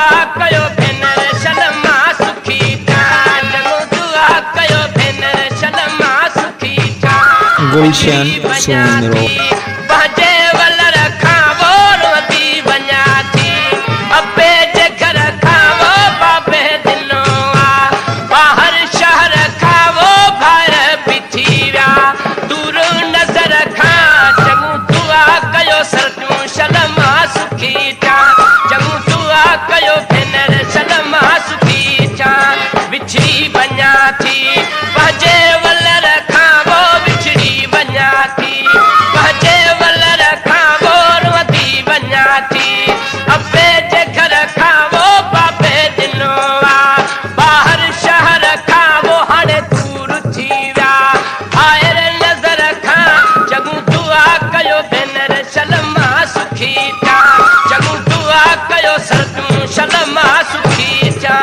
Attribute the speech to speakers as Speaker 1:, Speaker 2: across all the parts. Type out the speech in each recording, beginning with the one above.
Speaker 1: दुआ कयो भेनर शलमा सुखी था चङो दुआ कयो भेनर शलमा सुखी था
Speaker 2: गुलशन सोनरो
Speaker 1: पंहिंजे वल रखां वो रोती वञा थी अबे जे घर खां वो बाबे दिनो आ ॿाहिर शहर खां वो ॿाहिरि बि थी विया दूर नज़र खां चङो दुआ कयो सरजूं शलमा सुखी था चङो दुआ कयो भेनर शलमा सुखी था विछड़ी वञा थी पंहिंजे वल रखां वो विछड़ी वञा थी पंहिंजे वल रखां वो रोती वञा थी अबे जे घर खां वो बाबे दिनो आ ॿाहिर शहर खां वो हाणे दूर थी विया ॿाहिर नज़र खां चङो दुआ कयो भेनर शलमा सुखी था चङो दुआ कयो सरजूं शलमा सुखी था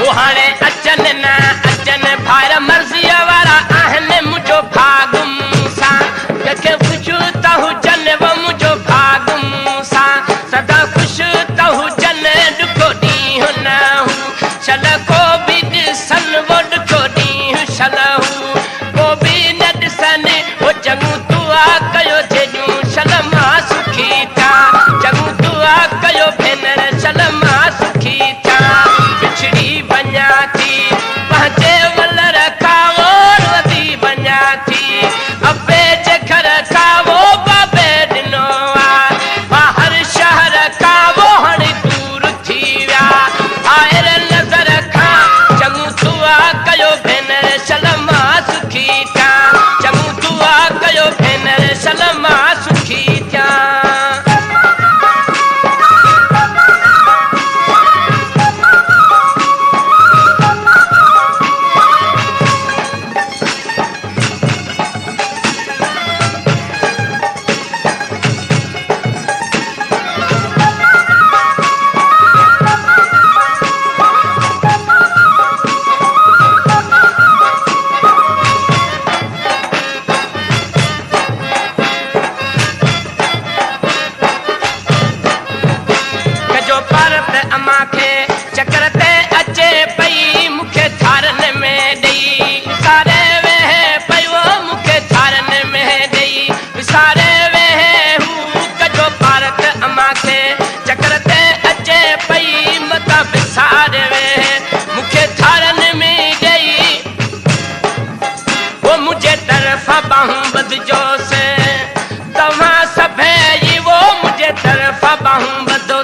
Speaker 1: वो हाणे अचनि न अचनि ॿाहिरि मर्ज़ीअ वारा आहिनि मुंहिंजो भाग मूंसां कंहिंखे ख़ुशि त हुजनि वो मुंहिंजो भाग मूंसां सदा ख़ुशि त हुजनि ॾुखो ॾींहुं न हू छल को बि ॾिसनि वो ॾुखो ॾींहुं छल हू को बि न ॾिसनि वो चङो दुआ कयो जहिड़ियूं शलमा सुखी था चङो दुआ कयो भेनर शलमा सुखी था विछड़ी वञा थी पंहिंजे वल रखां वो रोती वञा थी अबे जे घर खां वो बाबे ॾिनो आ ॿाहिर शहर खां वो हाणे दूर थी विया ॿाहिर नज़र खां चङो दुआ कयो भेनर शलमा सुखी था चङो दुआ कयो भेनर शलमा सुखी था कजो पारत अम्मा खे चकर ते अचे पई मूंखे थारनि में ॾेई विसारे वेहे पई वो मूंखे थारनि में ॾेई विसारे वेहे हू कजो पारत अम्मा खे चकर ते अचे पई मता विसारे वेहे मूंखे थारनि में ॾेई वो मुंहिंजे तरफ़ां बाहूं ॿधजोसि तव्हां सभई वो मुंहिंजे तरफ़ां बाहूं ॿधो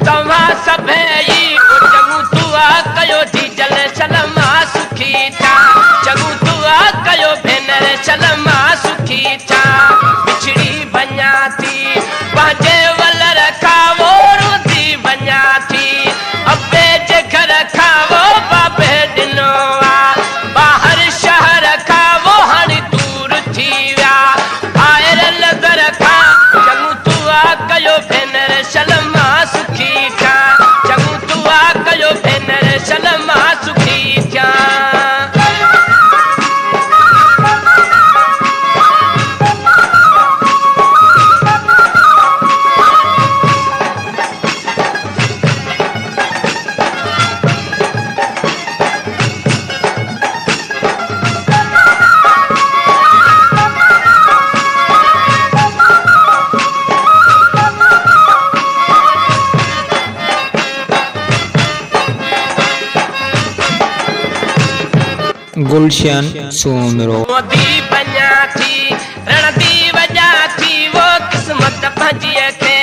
Speaker 1: तव्हां सभई वो चङो दुआ कयो जी जल शलमा सुखी था चङो दुआ कयो भेनर शलमा सुखी था विछड़ी वञा थी पंहिंजे वल रखां वो रोती वञा थी अबे जे घर खां वो बाबे ॾिनो आ ॿाहिर शहर खां वो हाणे दूर थी विया ॿाहिर नज़र खां चङो दुआ कयो भेनर शलमा सुखी था चङो दुआ कयो भेनर शलमा सुखी था
Speaker 2: गुलशन सोनरो
Speaker 1: रोती वञा थी रणती वञा थी वो किस्मत पंहिंजीअ खे